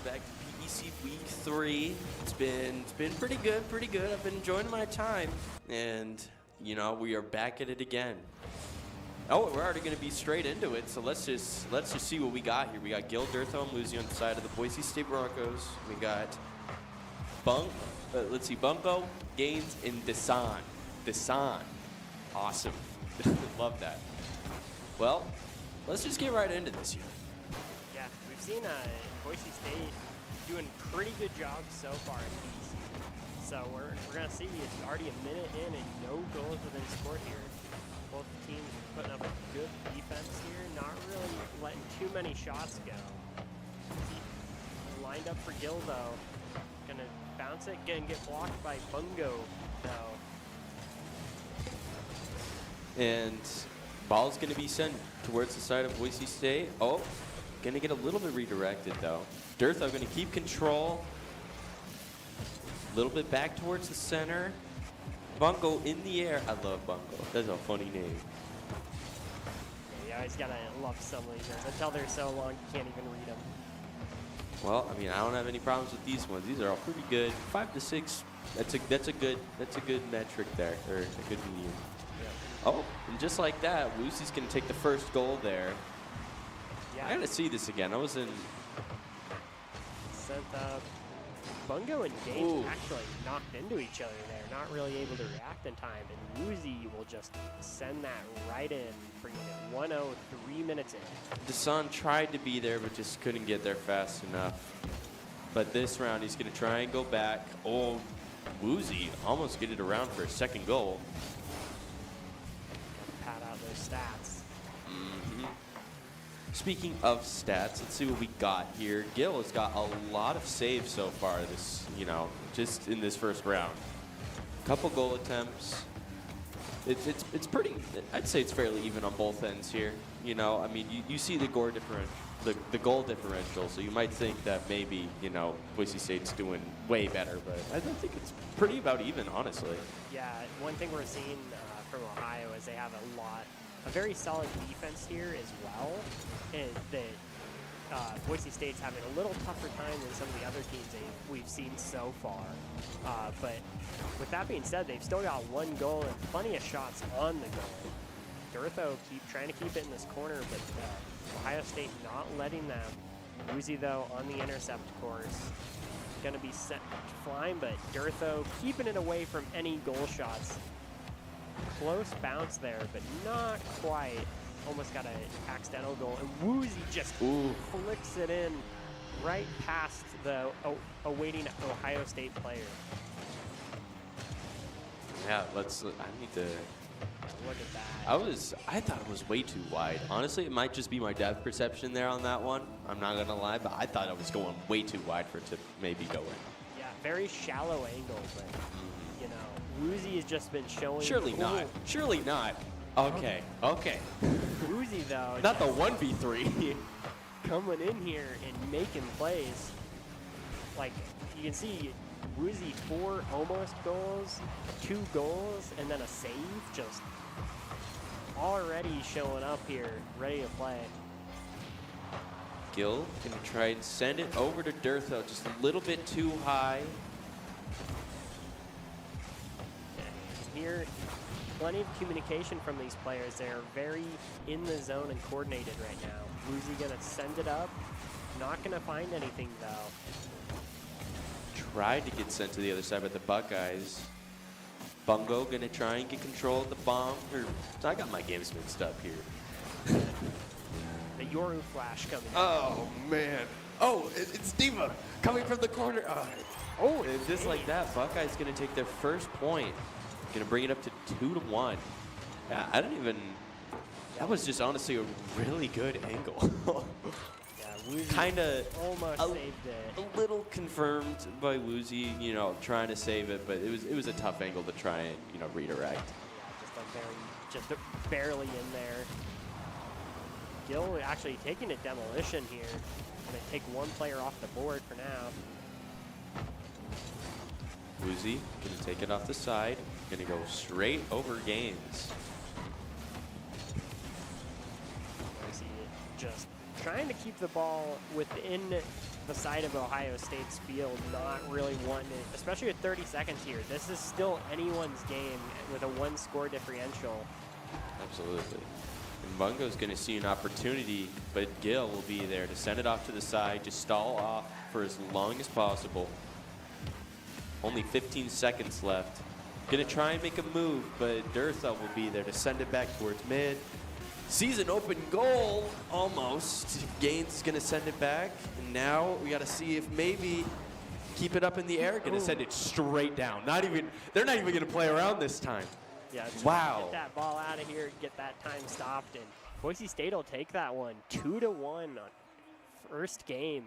back to PEC Week 3. It's been pretty good. I've been enjoying my time, and you know we are back at it again. Oh, we're already going to be straight into it. So let's just see what we got here. We got Gil, Durtho, and Muzi on the side of the Boise State Broncos. We got Bunko, Gaines, and Desan. Awesome. Love that. Well, let's just get right into this here. Yeah, we've seen Boise State doing a pretty good job so far in PEC. So we're going to see it's already a minute in and no goals within scored here. Both teams putting up a good defense here, not really letting too many shots go. Lined up for Gil though. Gonna bounce it, get blocked by Bungo though. And ball's going to be sent towards the side of Boise State. Oh, going to get a little bit redirected though. Durtho going to keep control. A little bit back towards the center. Bungo in the air. I love Bungo. That's a funny name. Yeah, you always got to love some of these names. Until they're so long, you can't even read them. Well, I mean, I don't have any problems with these ones. These are all pretty good. 5 to 6. That's a good metric there, or a good medium. Oh, and just like that, Lucy's going to take the first goal there. Yeah. I got to see this again. I was in... Sent up. Bungo and Gaines actually knocked into each other there, not really able to react in time. And Woozy will just send that right in, bringing it 1-0, 3 minutes in. Desan tried to be there, but just couldn't get there fast enough. But this round, he's going to try and go back. Oh, Woozy almost get it around for a second goal. Pad out those stats. Speaking of stats, let's see what we got here. Gil has got a lot of saves so far this, just in this first round. Couple goal attempts. It's pretty, I'd say it's fairly even on both ends here. I mean, you see the goal differential, so you might think that maybe, Boise State's doing way better, but I don't think it's pretty about even, honestly. Yeah, one thing we're seeing from Ohio is they have a very solid defense here as well, and that Boise State's having a little tougher time than some of the other teams we've seen so far. But with that being said, they've still got one goal and plenty of shots on the goal. Durtho trying to keep it in this corner, but Ohio State not letting them. Woozy though on the intercept course, going to be set flying, but Durtho keeping it away from any goal shots. Close bounce there, but not quite. Almost got an accidental goal. And Woozy just flicks it in right past the awaiting Ohio State player. Yeah, I need to... Look at that. I thought it was way too wide. Honestly, it might just be my depth perception there on that one. I'm not going to lie, but I thought it was going way too wide for it to maybe go in. Yeah, very shallow angle, but, Woozy has just been showing... Surely not. Okay. Woozy, though... Not the 1v3. coming in here and making plays. Like, you can see Woozy 4 almost goals, 2 goals, and then a save. Just already showing up here, ready to play. Gil gonna try and send it over to Durtho, just a little bit too high. Here, plenty of communication from these players. They're very in the zone and coordinated right now. Woozy gonna send it up. Not gonna find anything though. Tried to get sent to the other side, but the Buckeyes. Bungo gonna try and get control of the bomb. I got my games mixed up here. The Yoru flash coming. Oh man! Oh, it's Diva coming from the corner. Oh, and just like that, Buckeyes gonna take their first point. Gonna bring it up to 2-1. Yeah, I didn't even. That was just honestly a really good angle. Kind of almost saved it. A little confirmed by Woozy, trying to save it, but it was a tough angle to try and redirect. Yeah, just barely in there. Gil actually taking a demolition here. Gonna take one player off the board for now. Woozy gonna take it off the side. Gonna go straight over Gaines. I see it just trying to keep the ball within the side of Ohio State's field not really wanting it, especially with 30 seconds here. This is still anyone's game with a 1-score differential. Absolutely. And Mungo's going to see an opportunity, but Gil will be there to send it off to the side, just stall off for as long as possible. Only 15 seconds left. Going to try and make a move, but Durtha will be there to send it back towards mid. Sees an open goal, almost. Gaines is going to send it back. And now we got to see if maybe keep it up in the air. Going to send it straight down. They're not even going to play around this time. Yeah, just wow. Get that ball out of here, get that time stopped, and Boise State will take that one 2-1 on first game.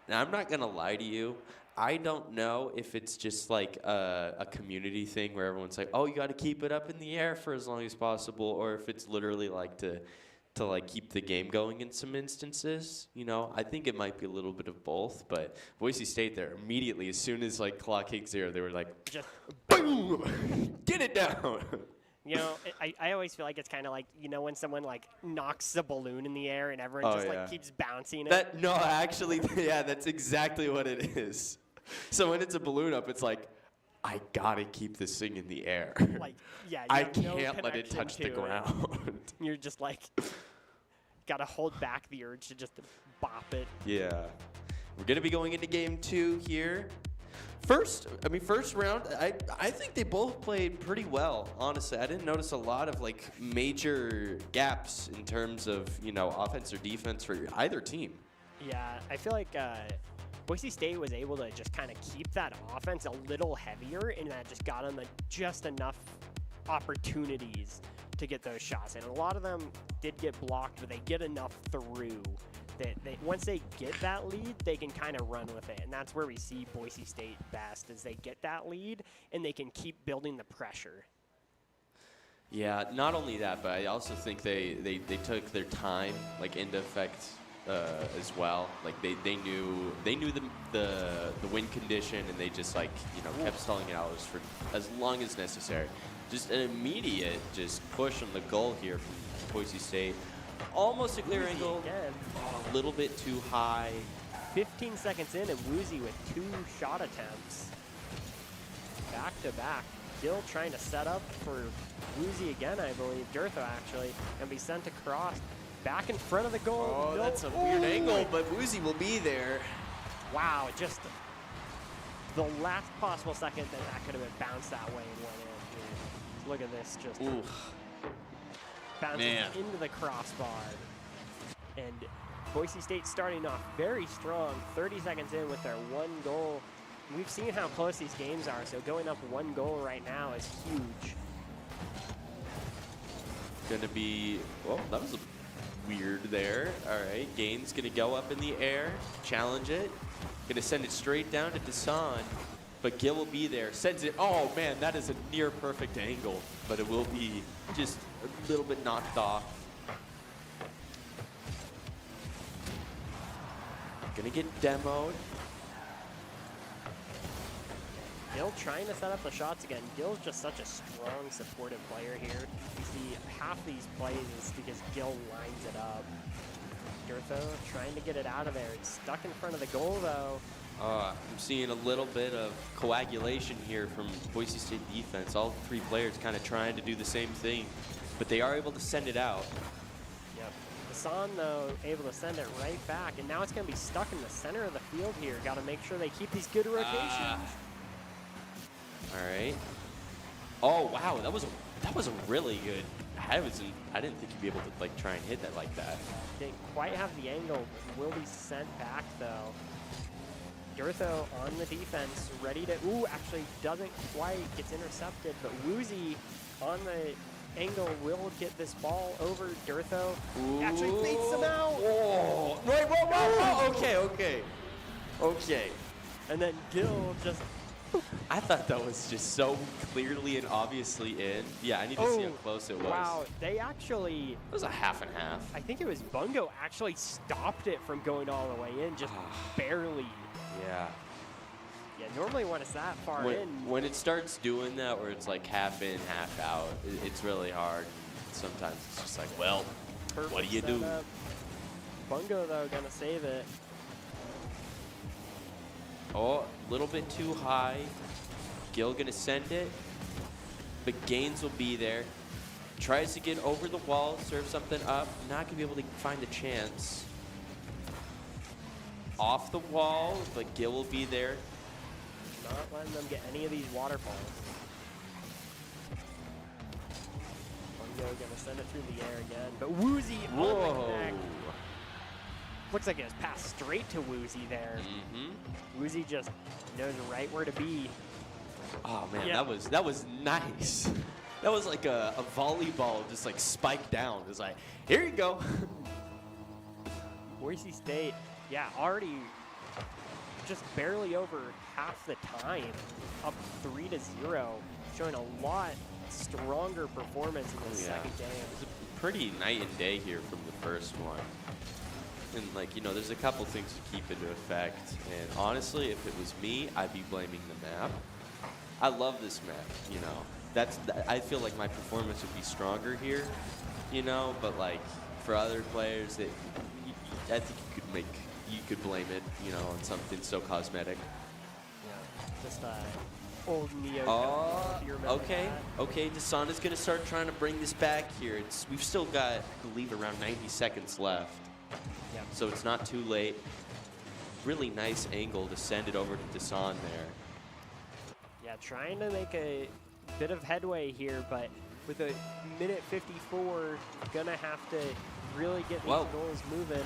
Now, I'm not going to lie to you. I don't know if it's just like a community thing where everyone's like, oh, you got to keep it up in the air for as long as possible, or if it's literally like to like keep the game going in some instances. You know, I think it might be a little bit of both, but Boise State there immediately, as soon as like clock hit 0, they were like, just boom, get it down. You know, I always feel like it's kind of like, you know, when someone like knocks a balloon in the air and everyone just like keeps bouncing it. No, actually, yeah, that's exactly what it is. So when it's a balloon up, it's like, I gotta keep this thing in the air. Like, yeah, I can't let it touch the ground. You're just like, gotta hold back the urge to just bop it. Yeah. We're gonna be going into game 2 here. First round, I think they both played pretty well, honestly. I didn't notice a lot of like major gaps in terms of, you know, offense or defense for either team. Yeah, I feel like Boise State was able to just kind of keep that offense a little heavier, and that just got them just enough opportunities to get those shots. And a lot of them did get blocked, but they get enough through that once they get that lead, they can kind of run with it. And that's where we see Boise State best, is they get that lead and they can keep building the pressure. Yeah, not only that, but I also think they took their time like into effect as well. Like they knew the wind condition, and they just like, you know, kept stalling it out for as long as necessary. Just an immediate just push on the goal here from Boise State. Almost a clear angle, a little bit too high. 15 seconds in, and Woozy with 2 shot attempts. Back to back. Gill trying to set up for Woozy again, I believe. Durtha actually, and be sent across. Back in front of the goal. Oh, that's a weird angle, but Woozy will be there. Wow, just the last possible second that could have been bounced that way and went in. Dude. Look at this, just bounces into the crossbar. And Boise State starting off very strong, 30 seconds in with their 1 goal. We've seen how close these games are, so going up 1 goal right now is huge. Gonna be, well, that was a weird there. All right, Gaines gonna go up in the air, challenge it. Gonna send it straight down to Dasan, but Gil will be there. Sends it, oh man, that is a near perfect angle, but it will be just a little bit knocked off. Gonna get demoed. Gil trying to set up the shots again. Gil's just such a strong, supportive player here. You see half these plays is because Gil lines it up. Durtha trying to get it out of there. It's stuck in front of the goal, though. I'm seeing a little bit of coagulation here from Boise State defense. All 3 players kind of trying to do the same thing, but they are able to send it out. Yep. Hassan, though, able to send it right back, and now it's going to be stuck in the center of the field here. Got to make sure they keep these good rotations. All right. Oh wow, that was a really good. I didn't think you'd be able to like try and hit that like that. Didn't quite have the angle. Will be sent back though. Durtha on the defense, ready to. Ooh, actually doesn't quite. Gets intercepted, but Woozy on the angle will get this ball over. Durtha actually beats him out. Whoa! Right, whoa! Okay. And then Gil just. I thought that was just so clearly and obviously in. Yeah, I need to see how close it was. Wow, they actually... It was a half and half. I think it was Bungo actually stopped it from going all the way in, just barely. Yeah. Yeah, normally when it's that far in... When it starts doing that, where it's like half in, half out, it's really hard. Sometimes it's just like, well, what do you do? Bungo, though, gonna save it. Oh, a little bit too high. Gil gonna send it, but Gaines will be there. Tries to get over the wall, serve something up. Not gonna be able to find a chance. Off the wall, but Gil will be there. Not letting them get any of these waterfalls. Bungo gonna send it through the air again, but Woozy on the connect. Looks like it was passed straight to Woozy there. Woozy just knows right where to be. Oh man, that was nice. That was like a volleyball just like spiked down. It was like, here you go. Boise State, yeah, already just barely over half the time, up 3-0, showing a lot stronger performance in the second game. It was a pretty night and day here from the first one. And like, you know, there's a couple things to keep into effect. And honestly, if it was me, I'd be blaming the map. I love this map, you know. I feel like my performance would be stronger here, you know, but like for other players, I think you could blame it, you know, on something so cosmetic. Yeah, just old Neo. If you remember okay, that. okay. Dasan is gonna start trying to bring this back here. We've still got, I believe, around 90 seconds left. Yeah. So it's not too late. Really nice angle to send it over to Dasan there. Yeah, trying to make a bit of headway here, but with a minute 54, gonna have to really get these goals moving.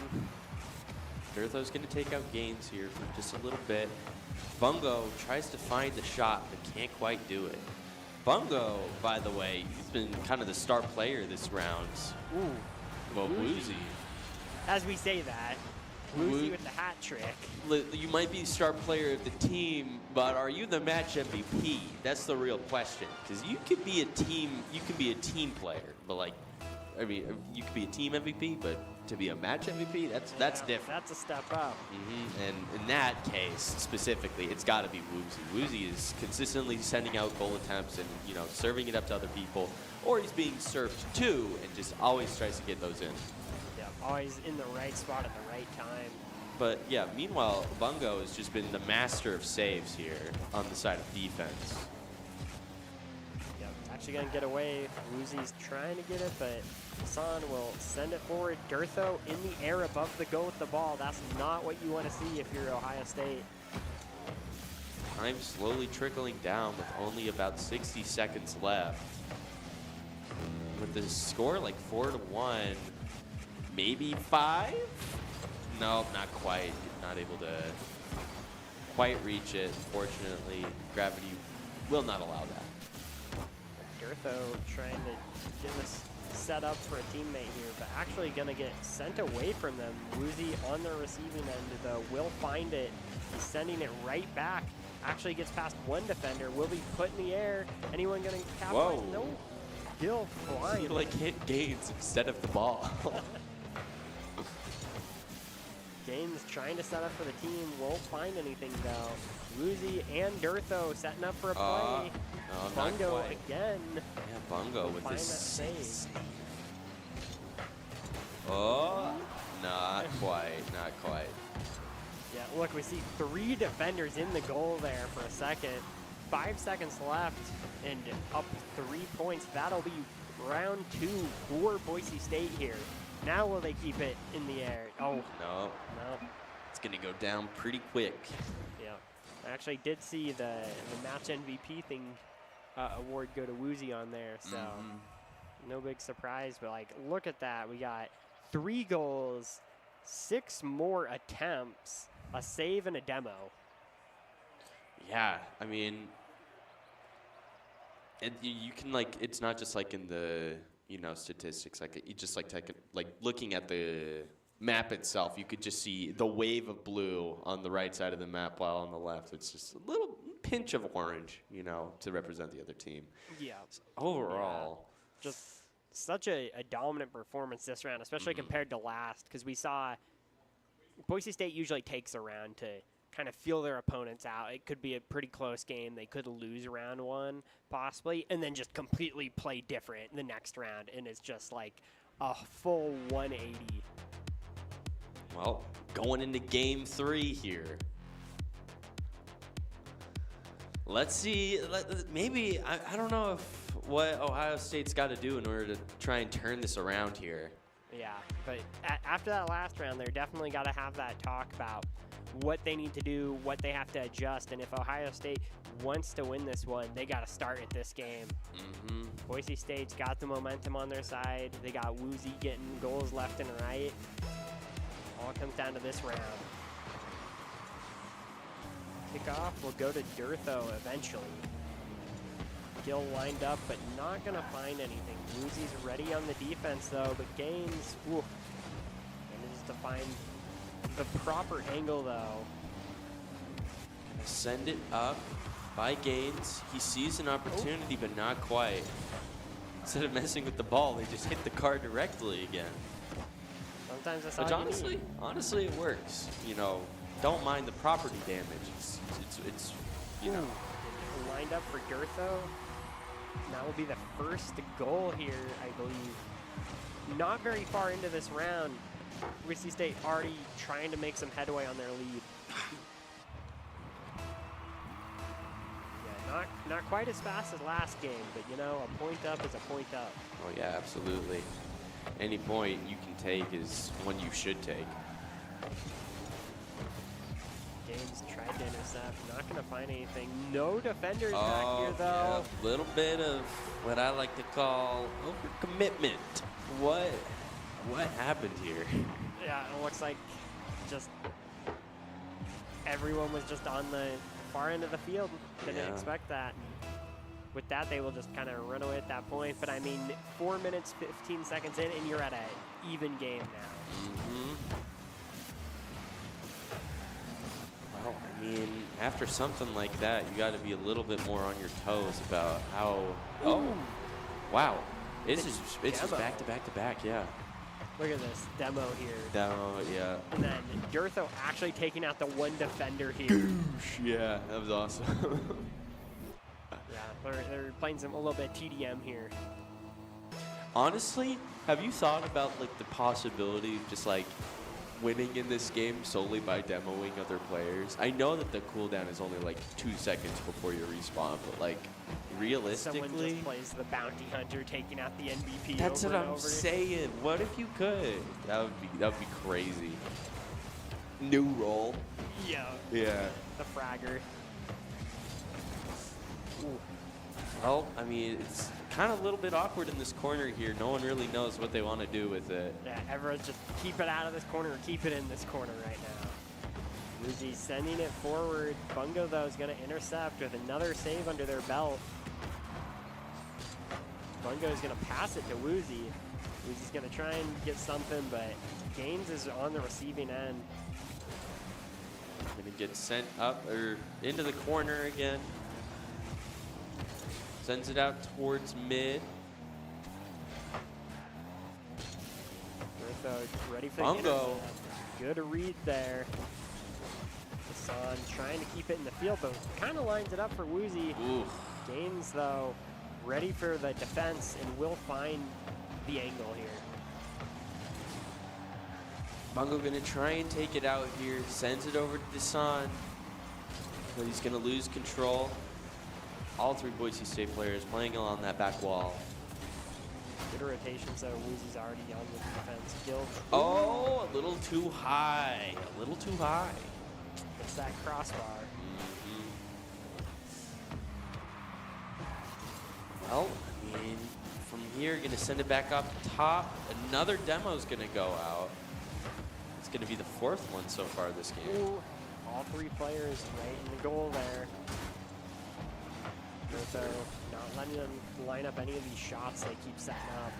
Durtho's gonna take out Gaines here for just a little bit. Bungo tries to find the shot, but can't quite do it. Bungo, by the way, he's been kind of the star player this round. Ooh. Well, Woozy. As we say that, Woozy with the hat trick. You might be star player of the team, but are you the match MVP? That's the real question. Because you could be a team player, but like, I mean, you could be a team MVP, but to be a match MVP, that's different. That's a step up. And in that case, specifically, it's got to be Woozy. Woozy is consistently sending out goal attempts and, you know, serving it up to other people, or he's being served to and just always tries to get those in. Yeah, always in the right spot at the right time. But yeah, meanwhile, Bungo has just been the master of saves here on the side of defense. Yep, actually gonna get away. Woozy's trying to get it, but Hassan will send it forward. Durtho in the air above the goal with the ball. That's not what you want to see if you're Ohio State. Time slowly trickling down with only about 60 seconds left. With the score like 4-1, maybe 5? Nope, not quite. Not able to quite reach it. Unfortunately, gravity will not allow that. Durtho trying to get this set up for a teammate here, but actually gonna get sent away from them. Woozy on the receiving end, though, will find it. He's sending it right back. Actually gets past one defender. Will be put in the air. Anyone gonna capitalize? Whoa. No. Gil flying. He like hit Gaines instead of the ball. Gaines trying to set up for the team. Won't find anything though. Woozy and Durtho setting up for a play. No, Bungo again. Yeah, Bungo with Find this that save. Oh, not quite, not quite. Yeah, look, we see 3 defenders in the goal there for a second. 5 seconds left and up 3 points. That'll be round 2 for Boise State here. Now will they keep it in the air? Oh, No, no. it's gonna go down pretty quick. Yeah, I actually did see the match MVP thing award go to Woozy on there, so no big surprise. But like, look at that. We got 3 goals, 6 more attempts, a save, and a demo. Yeah, I mean, you can like, it's not just like in the, you know, statistics. Like you just like looking at the map itself, you could just see the wave of blue on the right side of the map, while on the left it's just a little pinch of orange, you know, to represent the other team. Yeah. So overall, Just such a dominant performance this round, especially compared to last, because we saw Boise State usually takes a round to kind of feel their opponents out. It could be a pretty close game. They could lose round 1 possibly, and then just completely play different the next round, and it's just like a full 180. well, going into game 3 here. Let's see. Maybe I don't know what Ohio State's got to do in order to try and turn this around here. Yeah, but after that last round, they're definitely got to have that talk about what they need to do, what they have to adjust, and if Ohio State wants to win this one, they got to start at this game. Boise State's got the momentum on their side. They got Woozy getting goals left and right. All comes down to this round. Kickoff will go to Durtho eventually. Gill lined up, but not going to find anything. Woozy's ready on the defense, though, but Gaines, manages to find the proper angle, though. Send it up by Gaines. He sees an opportunity, but not quite. Instead of messing with the ball, they just hit the car directly again. Sometimes that's Which all you need. honestly, it works. You know, don't mind the property damage. It's you know. Lined up for Durtho. That will be the first goal here, I believe. Not very far into this round. Boise State already trying to make some headway on their lead. Yeah, not quite as fast as last game, but you know, a point up is a point up. Oh yeah, absolutely. Any point you can take is one you should take. Gaines tried to intercept, not going to find anything. No defenders back here, though. A little bit of what I like to call overcommitment. What happened here? Yeah, it looks like just everyone was just on the far end of the field. Didn't expect that. With that, they will just kind of run away at that point. But I mean, 4 minutes, 15 seconds in, and you're at an even game now. Well, I mean, after something like that, you got to be a little bit more on your toes about how. Oh, wow! It's just back to back to back. Yeah. Look at this demo here. Demo, yeah. And then Durtho actually taking out the one defender here. Goosh! Yeah, that was awesome. Yeah, they're playing a little bit TDM here. Honestly, have you thought about like the possibility of just like winning in this game solely by demoing other players? I know that the cooldown is only like 2 seconds before you respawn, but like realistically, someone just plays the bounty hunter taking out the MVP. That's over what and I'm over. saying. What if you could? That would be crazy. New role. Yeah. Yeah. The fragger. Ooh. Well, I mean, it's kind of a little bit awkward in this corner here. No one really knows what they want to do with it. Yeah, everyone's just keep it out of this corner or keep it in this corner right now. Woozy sending it forward. Bungo, though, is going to intercept with another save under their belt. Bungo is going to pass it to Woozy. Woozy's going to try and get something, but Gaines is on the receiving end. Going to get sent up or into the corner again. Sends it out towards mid. Durtho ready for the Bungo. intercept. Good read there. Hassan trying to keep it in the field, but kind of lines it up for Woozy. Ooh. Gaines, though, ready for the defense and will find the angle here. Bungo gonna try and take it out here. Sends it over to Desan. But he's gonna lose control. All three Boise State players playing along that back wall. Good rotation, so Woozy's already on the defense. Gill. Oh, a little too high. A little too high. It's that crossbar. Well, I mean, from here, gonna send it back up top. Another demo's gonna go out. It's gonna be the fourth one so far this game. Ooh, all three players right in the goal there. Durtho not letting them line up any of these shots they keep setting up.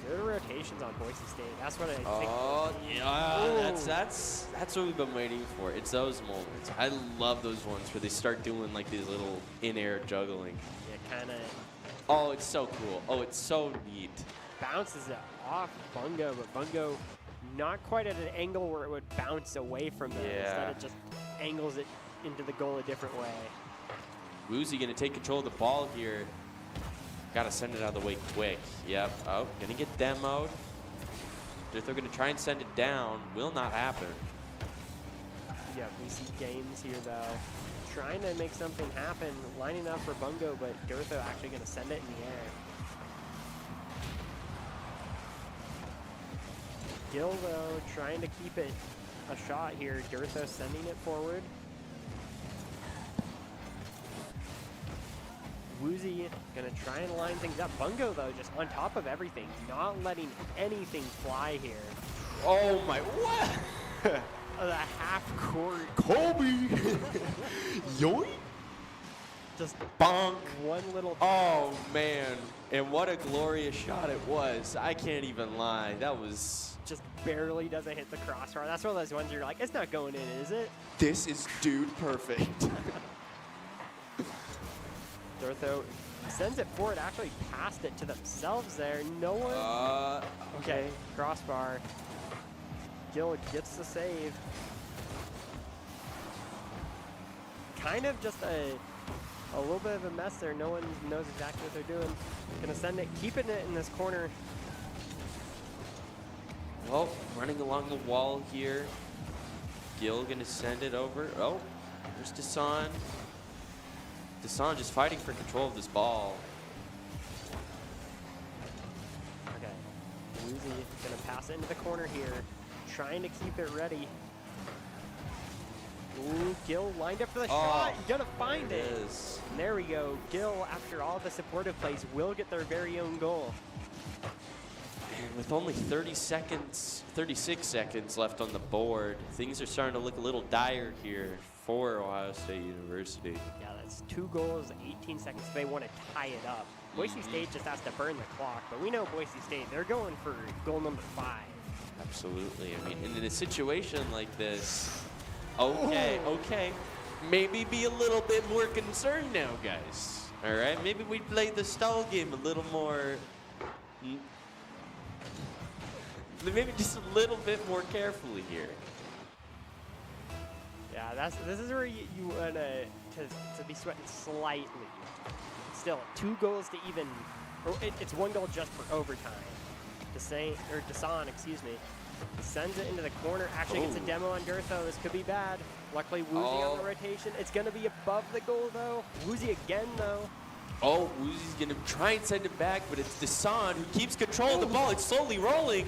Good rotations on Boise State. That's what I think. Oh, yeah, that's what we've been waiting for. It's those moments. I love those ones where they start doing like these little in-air juggling. Yeah, kind of. Oh, it's so cool. Oh, it's so neat. Bounces it off Bungo, but Bungo not quite at an angle where it would bounce away from them. Yeah. Instead, it just angles it into the goal a different way. Woozy gonna take control of the ball here. Gotta send it out of the way quick. Yep. Oh, gonna get demoed. They're gonna try and send it down. Will not happen. Yeah, we see Gaines here though, trying to make something happen, lining up for Bungo, but Durtho actually going to send it in the air. Gil, though, trying to keep it a shot here. Durtho sending it forward. Woozy gonna try and line things up. Bungo, though, just on top of everything, not letting anything fly here. Oh my, what? The half court. Kobe! Yoink! Just bonk. One little. Oh man, and what a glorious shot it was. I can't even lie. That was. Just barely doesn't hit the crossbar. That's one of those ones you're like, it's not going in, is it? This is dude perfect. Durtho sends it forward, actually passed it to themselves there. No one. Okay, crossbar. Gil gets the save. Kind of just a little bit of a mess there. No one knows exactly what they're doing. Gonna send it, keeping it in this corner. Well, running along the wall here. Gil gonna send it over. Oh, there's Dasan. Dasan just fighting for control of this ball. Okay, Woozy gonna pass it into the corner here, trying to keep it ready. Ooh, Gil lined up for the shot, gonna find it. And there we go. Gil, after all the supportive plays, will get their very own goal. And with only 36 seconds left on the board, things are starting to look a little dire here for Ohio State University. Yeah, that's 2 goals, 18 seconds. They want to tie it up. Boise State just has to burn the clock, but we know Boise State, they're going for goal number 5. Absolutely. I mean, and in a situation like this, okay, maybe be a little bit more concerned now, guys. All right, maybe we play the stall game a little more. Maybe just a little bit more carefully here. Yeah, this is where you want to be sweating slightly. Still, 2 goals to even, or it's 1 goal just for overtime. Dasan, excuse me, sends it into the corner. Actually gets a demo on Durtho. This could be bad. Luckily, Woozy on the rotation. It's going to be above the goal, though. Woozy again, though. Oh, Woozy's going to try and send it back, but it's Dasan who keeps control of the ball. It's slowly rolling.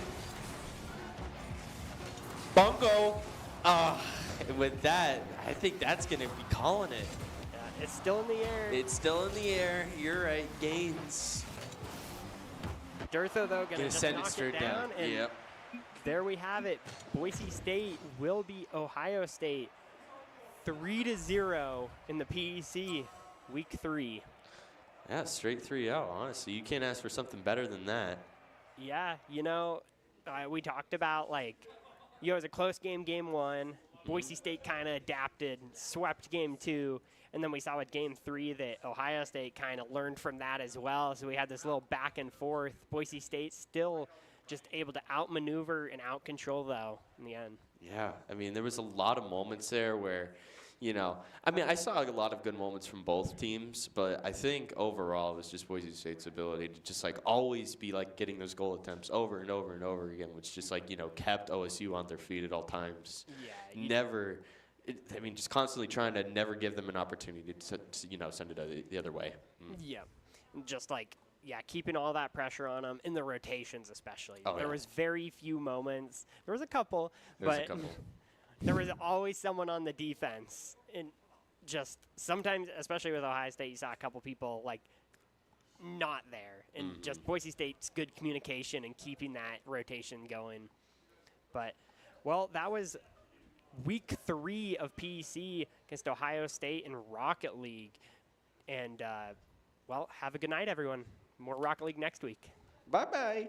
Bungo. And with that, I think that's going to be calling it. Yeah, it's still in the air. It's still in the air. You're right. Gains. Durtho, though, going to just send knock it straight down. And yep. There we have it. Boise State will beat Ohio State 3-0 in the PEC Week 3. Yeah, straight 3-0, honestly. You can't ask for something better than that. Yeah, you know, we talked about, like, it was a close game, game 1. Boise State kind of adapted, swept game 2. And then we saw with game 3 that Ohio State kind of learned from that as well. So we had this little back and forth. Boise State still just able to outmaneuver and out-control, though, in the end. Yeah, I mean, there was a lot of moments there where, you know, I mean, I saw a lot of good moments from both teams, but I think overall it was just Boise State's ability to just, like, always be, like, getting those goal attempts over and over and over again, which just, like, you know, kept OSU on their feet at all times. Yeah. I mean, just constantly trying to never give them an opportunity to you know, send it the other way. Yeah, just, like, yeah, keeping all that pressure on them in the rotations especially. Oh, there was very few moments. There was a couple, but there was always someone on the defense. And just sometimes, especially with Ohio State, you saw a couple people, like, not there. And just Boise State's good communication and keeping that rotation going. But, well, that was Week 3 of PEC against Ohio State in Rocket League. And, well, have a good night, everyone. More Rocket League next week. Bye-bye.